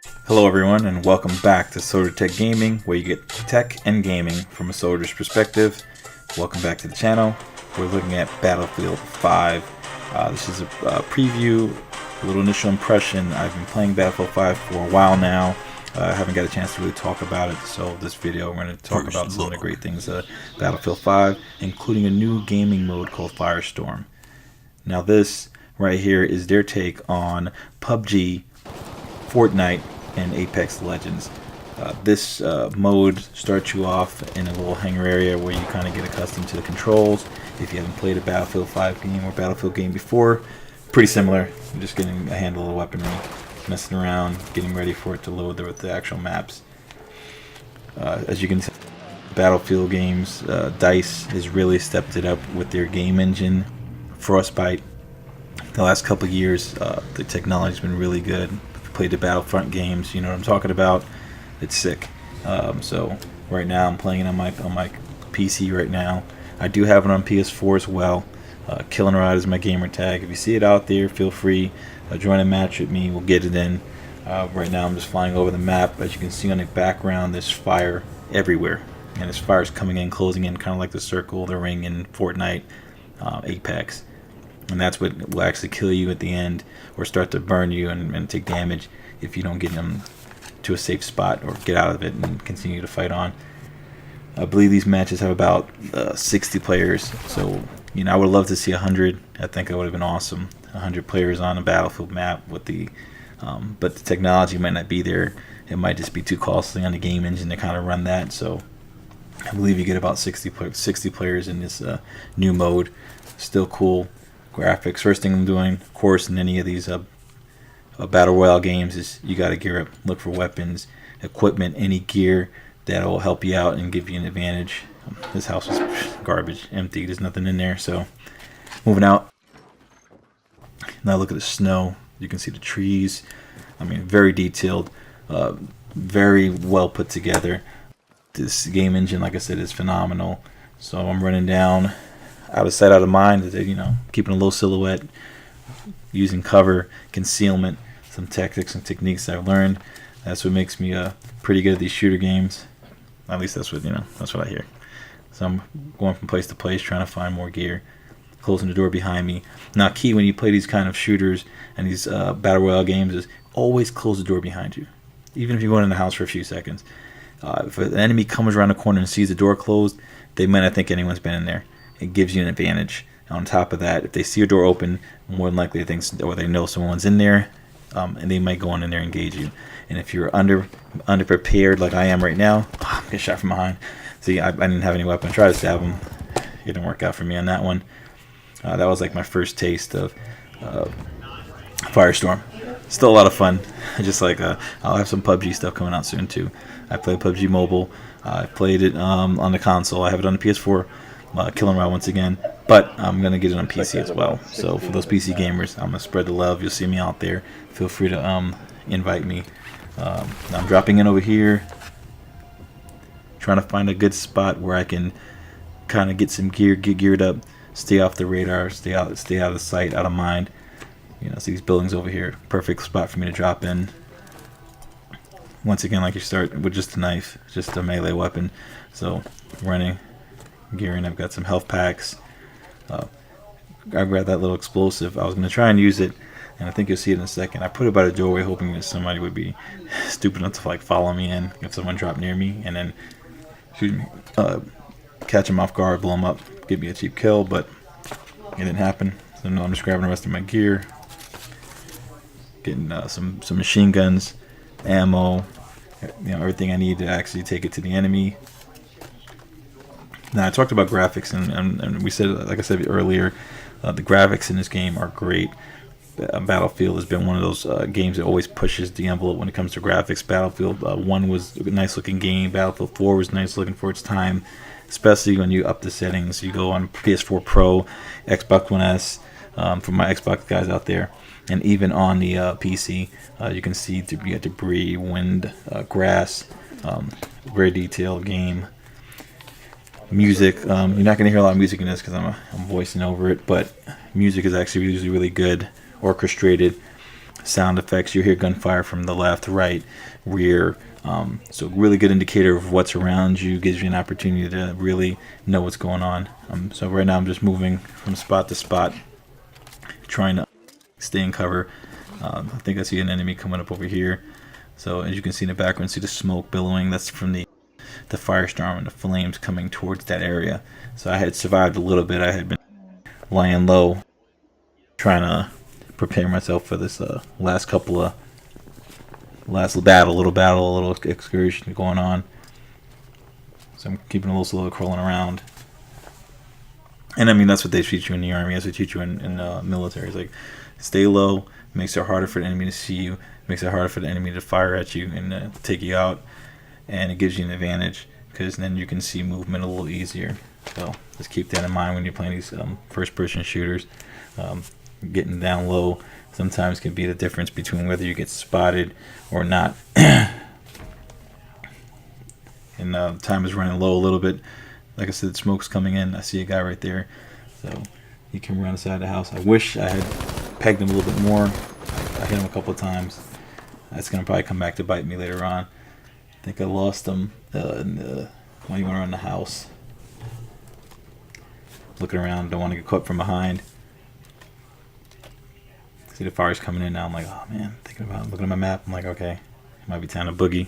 Hello everyone and welcome back to Soldier Tech Gaming, where you get tech and gaming from a soldier's perspective. Welcome back to the channel. We're looking at Battlefield 5. This is a preview, a little initial impression. I've been playing Battlefield 5 for a while now. I haven't got a chance to really talk about it, so this video we're going to talk about some of the great things Battlefield 5, including a new gaming mode called Firestorm. Now this right here is their take on PUBG, Fortnite, and Apex Legends. This mode starts you off in a little hangar area where you kind of get accustomed to the controls. If you haven't played a Battlefield 5 game or Battlefield game before, pretty similar. You're just getting a handle of weaponry, messing around, getting ready for it to load with the actual maps. As you can see, Battlefield games, DICE has really stepped it up with their game engine, Frostbite. The last couple of years, the technology's been really good. Played the Battlefront games, you know what I'm talking about. It's sick. So right now I'm playing it on my PC right now. I do have it on PS4 as well. Killing Rod is my gamer tag. If you see it out there, feel free, join a match with me. We'll get it in. Right now I'm just flying over the map. As you can see on the background, there's fire everywhere, and this fire is coming in, closing in, kind of like the circle, the ring in Fortnite, Apex. And that's what will actually kill you at the end, or start to burn you and take damage if you don't get them to a safe spot or get out of it and continue to fight on. I believe these matches have about 60 players, so you know I would love to see 100. I think that would have been awesome. 100 players on a Battlefield map with the, but the technology might not be there. It might just be too costly on the game engine to kind of run that. So I believe you get about 60 players in this new mode. Still cool. Graphics. First thing I'm doing, of course, in any of these battle royale games is you got to gear up, look for weapons, equipment, any gear that will help you out and give you an advantage. This house is garbage, empty. There's nothing in there. So moving out. Now look at the snow. You can see the trees. I mean, very detailed, very well put together. This game engine, like I said, is phenomenal. So I'm running down. Out of sight, out of mind. You know, keeping a low silhouette, using cover, concealment, some tactics and techniques I've learned. That's what makes me pretty good at these shooter games. At least that's what that's what I hear. So I'm going from place to place, trying to find more gear, closing the door behind me. Now, key when you play these kind of shooters and these battle royale games is always close the door behind you, even if you're going in the house for a few seconds. If an enemy comes around the corner and sees the door closed, they might not think anyone's been in there. It gives you an advantage. On top of that, if they see a door open, more than likely they think, or they know someone's in there, and they might go on in there and engage you. And if you're underprepared like I am right now, I'm getting shot from behind. See, I didn't have any weapon. I tried to stab him. It didn't work out for me on that one. That was like my first taste of Firestorm. Still a lot of fun. Just like I'll have some PUBG stuff coming out soon too. I play PUBG Mobile. I played it on the console. I have it on the PS4. Killing Rod once again, but I'm gonna get it on PC as well. So for those PC gamers, I'm gonna spread the love. You'll see me out there. Feel free to invite me. I'm dropping in over here, trying to find a good spot where I can kind of get some gear, get geared up, stay off the radar, stay out of sight, out of mind. You know, see these buildings over here. Perfect spot for me to drop in. Once again, like you start with just a knife, just a melee weapon. So running. Gearing, I've got some health packs. I grabbed that little explosive. I was going to try and use it, and I think you'll see it in a second. I put it by the doorway hoping that somebody would be stupid enough to like follow me in if someone dropped near me, and then catch them off guard, blow them up, give me a cheap kill, but it didn't happen. So now I'm just grabbing the rest of my gear, getting some machine guns, ammo, everything I need to actually take it to the enemy. Now I talked about graphics, and we said, like I said earlier, the graphics in this game are great. Battlefield has been one of those games that always pushes the envelope when it comes to graphics. Battlefield 1 was a nice looking game. Battlefield 4 was nice looking for its time, especially when you up the settings. You go on PS4 Pro, Xbox One S, for my Xbox guys out there, and even on the PC, you can see debris, wind, grass, very detailed game. Music, you're not going to hear a lot of music in this because I'm voicing over it, but music is actually usually really good, orchestrated. sound effects. You hear gunfire from the left, right, rear. So really good indicator of what's around you, gives you an opportunity to really know what's going on. So right now I'm just moving from spot to spot, trying to stay in cover. I think I see an enemy coming up over here. So as you can see in the background, see the smoke billowing. That's from the firestorm and the flames coming towards that area. So I had survived a little bit. I had been lying low, trying to prepare myself for this last little excursion going on. So I'm keeping a little slow, crawling around. And I mean, that's what they teach you in the army. That's what they teach you in the military. It's like, stay low, makes it harder for the enemy to see you, makes it harder for the enemy to fire at you and take you out. And it gives you an advantage because then you can see movement a little easier. So just keep that in mind when you're playing these first-person shooters. Getting down low sometimes can be the difference between whether you get spotted or not. And time is running low a little bit. Like I said, smoke's coming in. I see a guy right there, so he came around the side of the house. I wish I had pegged him a little bit more. I hit him a couple of times. That's gonna probably come back to bite me later on. I think I lost him when he went around the house. Looking around, don't want to get caught from behind. See the fire's coming in now. I'm like, oh man, looking at my map. I'm like, okay, it might be time to boogie.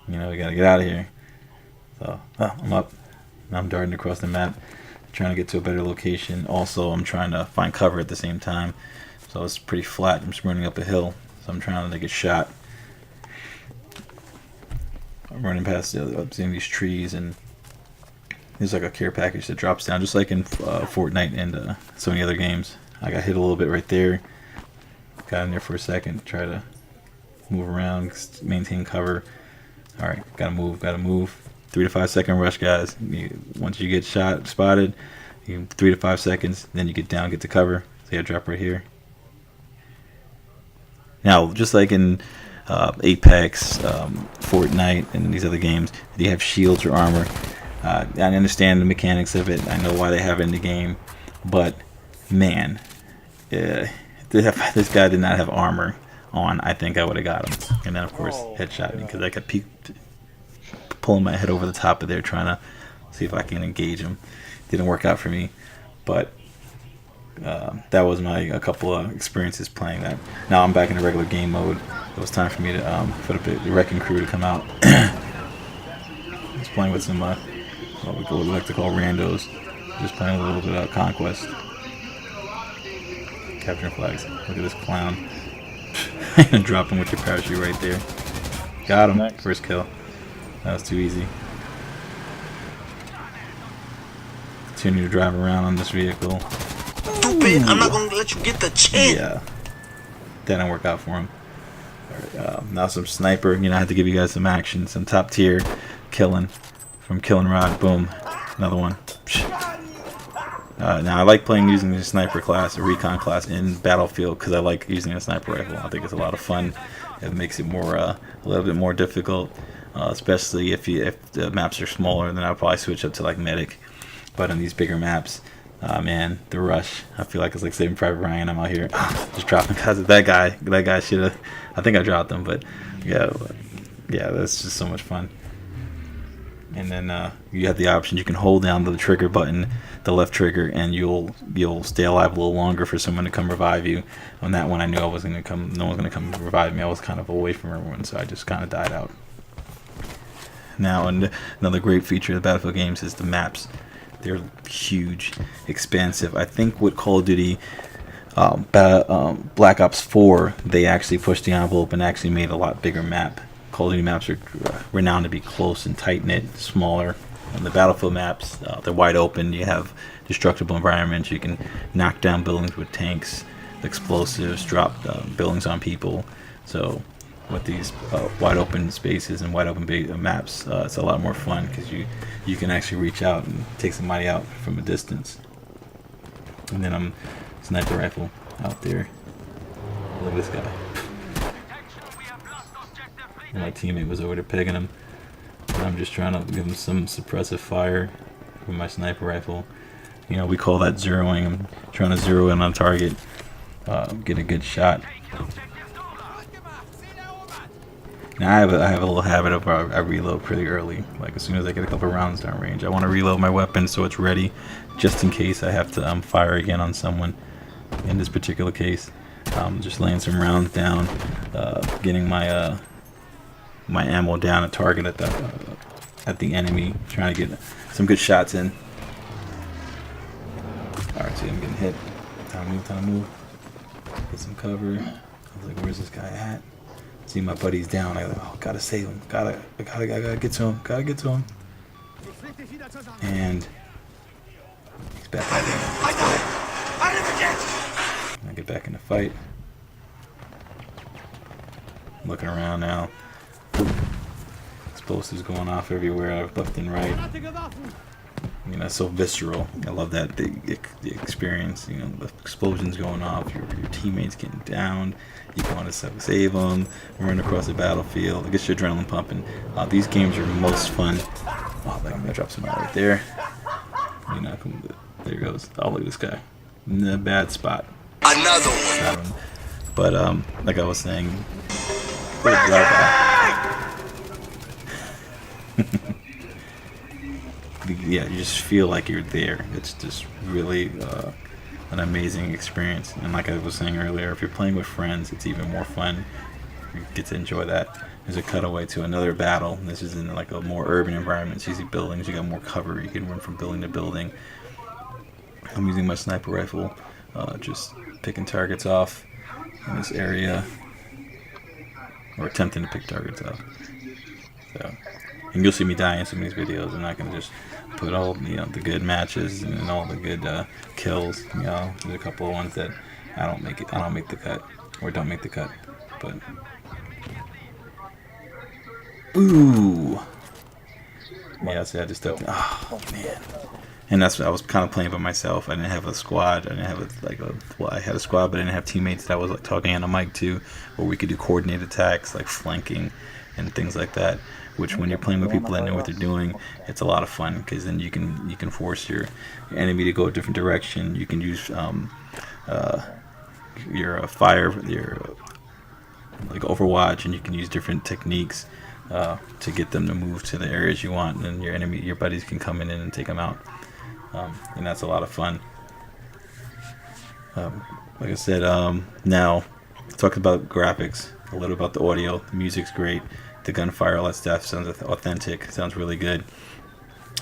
You know, we gotta get out of here. So, I'm up. Now I'm darting across the map, trying to get to a better location. Also, I'm trying to find cover at the same time. So it's pretty flat. I'm just running up a hill, so I'm trying to get shot. I'm running past I'm seeing these trees, and there's like a care package that drops down, just like in Fortnite and so many other games. I got hit a little bit right there. Got in there for a second, try to move around, maintain cover. All right, gotta move. 3 to 5 second rush, guys. Once you get spotted, 3 to 5 seconds, then you get down, get to cover. See, I drop right here. Now, just like in Apex, Fortnite, and these other games, do you have shields or armor? I understand the mechanics of it. I know why they have it in the game, but man, this guy did not have armor on. I think I would have got him, and then of course headshot me because I kept pulling my head over the top of there trying to see if I can engage him. Didn't work out for me, but that was a couple of experiences playing that. Now I'm back in the regular game mode. It was time for me to put up the wrecking crew to come out. Just playing with some what we like to call randos. Just playing a little bit of Conquest. Capturing flags. Look at this clown. Drop him with your parachute right there. Got him. Nice. First kill. That was too easy. Continue to drive around on this vehicle. Stupid! I'm not gonna let you get the chance. Yeah, that didn't work out for him. Alright, now some sniper. You know, I have to give you guys some action, some top tier killing from Killing Rod. Boom, another one. Now I like using the sniper class, or recon class in Battlefield because I like using a sniper rifle. I think it's a lot of fun. It makes it a little bit more difficult, especially if the maps are smaller. Then I'll probably switch up to like medic. But on these bigger maps, man, the rush. I feel like it's like Saving Private Ryan. I'm out here just dropping guys. That guy should have. I think I dropped him, but yeah, that's just so much fun. And then you have the option. You can hold down the trigger button, the left trigger, and you'll stay alive a little longer for someone to come revive you. On that one, I knew I wasn't gonna come. No one's gonna come revive me. I was kind of away from everyone, so I just kind of died out. Now, and another great feature of the Battlefield games is the maps. They're huge, expansive. I think with Call of Duty Black Ops 4, they actually pushed the envelope and actually made a lot bigger map. Call of Duty maps are renowned to be close and tight-knit, smaller. And the Battlefield maps, they're wide open. You have destructible environments. You can knock down buildings with tanks, explosives, drop buildings on people. So with these wide open spaces and wide open maps, it's a lot more fun because you can actually reach out and take somebody out from a distance. And then I'm sniper rifle out there. Look at this guy. And my teammate was over there pegging him. And I'm just trying to give him some suppressive fire with my sniper rifle. You know, we call that zeroing. I'm trying to zero in on target, get a good shot. Now I have a little habit of I reload pretty early. Like as soon as I get a couple rounds down range, I want to reload my weapon so it's ready, just in case I have to fire again on someone. In this particular case, just laying some rounds down, getting my my ammo down and target at the enemy, trying to get some good shots in. Alright, see, I'm getting hit. Time to move. Get some cover. I was like, where's this guy at? See, my buddy's down. I like, oh, gotta save him. I gotta get to him. Gotta get to him. And he's back out there. I get back in the fight. Looking around now. Explosives going off everywhere, left and right. You know, it's so visceral. I love that the experience. You know, the explosions going off, your teammates getting downed. You going to save them, running across the battlefield. It gets your adrenaline pumping. These games are most fun. Oh, I'm gonna drop somebody right there. You know, there he goes. Oh, look at this guy. In a bad spot. Another one. But like I was saying, yeah, you just feel like you're there. It's just really an amazing experience. And like I was saying earlier, if you're playing with friends, it's even more fun. You get to enjoy that. There's a cutaway to another battle. This is in like a more urban environment. So you see buildings, you got more cover. You can run from building to building. I'm using my sniper rifle, just picking targets off in this area, or attempting to pick targets off. So, and you'll see me die in some of these videos. I'm not gonna just put all the good matches and all the good kills. You know, there's a couple of ones that I don't make the cut, or don't make the cut. But ooh, yeah, see, I just stepped. Oh man. And that's what I was kind of playing by myself. I didn't have a squad. I didn't have I had a squad, but I didn't have teammates that I was like talking on a mic to, where we could do coordinated attacks like flanking and things like that. Which, when you're playing with people that know what they're doing, it's a lot of fun, because then you can force your enemy to go a different direction. You can use your like Overwatch, and you can use different techniques to get them to move to the areas you want, and then your buddies can come in and take them out. And that's a lot of fun. Like I said, now talking about graphics, a little about the audio. The music's great. The gunfire, all that stuff sounds authentic. Sounds really good.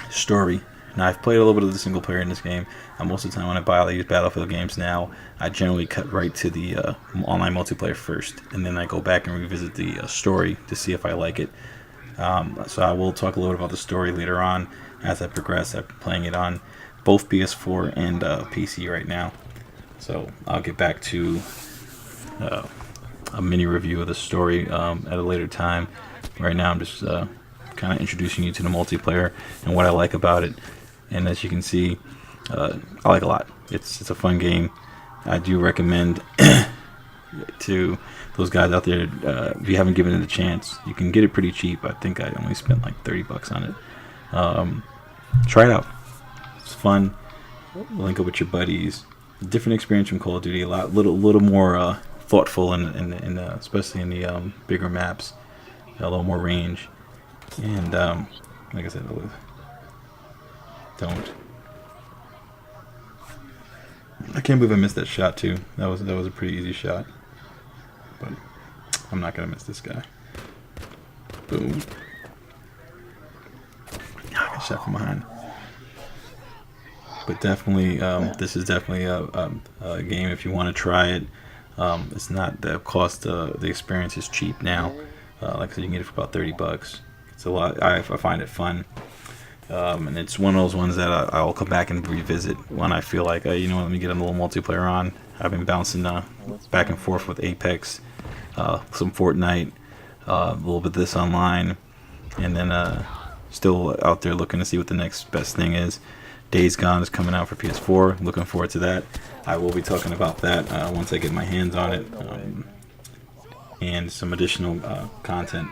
Story. Now, I've played a little bit of the single player in this game. Most of the time when I buy all these Battlefield games now, I generally cut right to the online multiplayer first, and then I go back and revisit the story to see if I like it. So I will talk a little bit about the story later on as I progress. I'm playing it on both PS4 and PC right now. So I'll get back to a mini review of the story at a later time. Right now I'm just kind of introducing you to the multiplayer and what I like about it. And as you can see, I like a lot. It's a fun game. I do recommend to those guys out there, if you haven't given it a chance, you can get it pretty cheap. I think I only spent like $30 on it. Try it out. It's fun. Link up with your buddies. Different experience from Call of Duty. Little more thoughtful, in especially in the bigger maps. A little more range. And like I said, don't. I can't believe I missed that shot too. That was a pretty easy shot. But I'm not gonna miss this guy. Boom. I got shot from behind. But definitely, this is definitely a game if you want to try it. It's not the cost. The experience is cheap now. Like I said, you can get it for about $30. It's a lot. I find it fun, and it's one of those ones that I'll come back and revisit when I feel like, you know what, let me get a little multiplayer on. I've been bouncing back and forth with Apex, some Fortnite, a little bit of this online, and then still out there looking to see what the next best thing is. Days Gone is coming out for PS4. Looking forward to that. I will be talking about that once I get my hands on it. And some additional content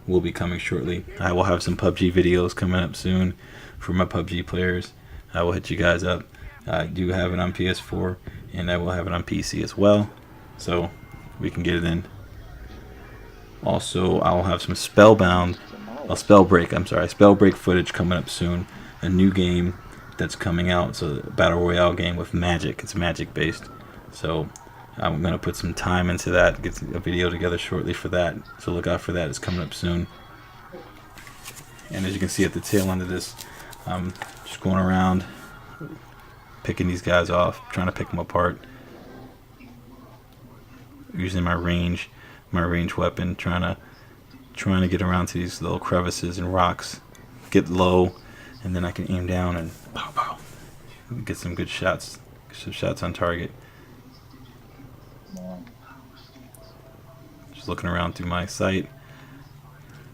will be coming shortly. I will have some PUBG videos coming up soon for my PUBG players. I will hit you guys up. I do have it on PS4, and I will have it on PC as well, so we can get it in. Also, I'll have some spellbreak footage coming up soon. A new game that's coming out. It's a battle royale game with magic. It's magic based. So I'm gonna put some time into that. Get a video together shortly for that. So look out for that. It's coming up soon. And as you can see at the tail end of this, I'm just going around picking these guys off, trying to pick them apart, using my range weapon, trying to get around to these little crevices and rocks, get low, and then I can aim down and pow pow, get some good shots, on target. Just looking around through my sight,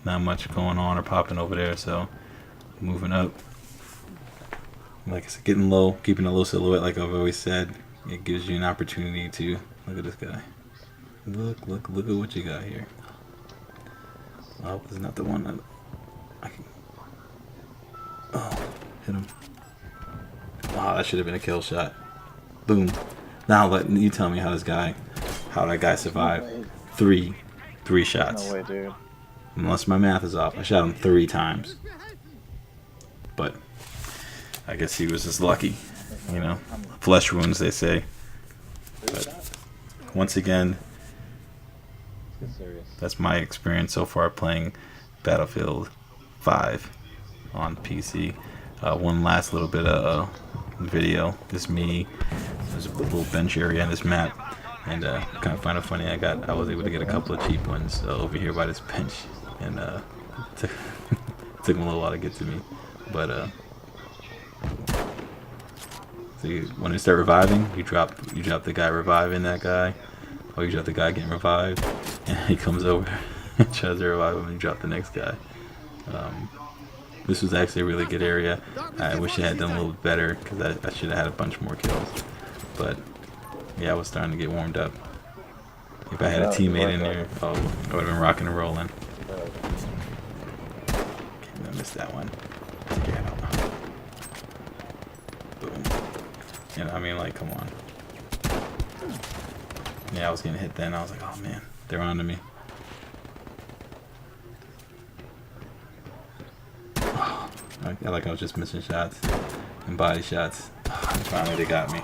not much going on or popping over there, so moving up. Like I said, getting low, keeping a low silhouette, like I've always said. It gives you an opportunity to look at this guy. Look at what you got here. Oh, this is not the one that I can. Oh, hit him. Wow, that should have been a kill shot. Boom. Now let you tell me how that guy survived. Three shots. No way, dude. Unless my math is off, I shot him 3 times. But I guess he was just lucky, you know. Flesh wounds, they say. But once again, that's my experience so far playing Battlefield 5 on PC. One last little bit of video. This me. There's a little bench area in this map, and kind of find it funny. I was able to get a couple of cheap ones over here by this bench, and took them a little while to get to me, but so when you start reviving, you drop the guy reviving that guy, or you drop the guy getting revived, and he comes over and tries to revive him, and you drop the next guy. This was actually a really good area. I wish I had done a little bit better, because I should have had a bunch more kills. But yeah, I was starting to get warmed up. If I had a teammate in there, I would have been rocking and rolling. Okay, I missed that one. Yeah. Boom. You know, I mean, like, come on. Yeah, I was getting hit then. I was like, oh man, they're onto me. Oh, I was just missing shots and body shots. And finally, they got me.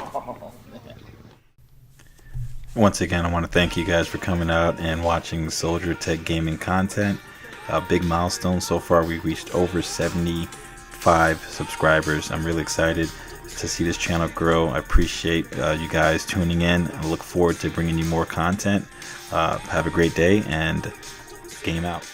Once again, I want to thank you guys for coming out and watching Soldier Tech Gaming content. Big milestone so far. We reached over 75 subscribers. I'm really excited to see this channel grow. I appreciate you guys tuning in. I look forward to bringing you more content. Have a great day, and game out.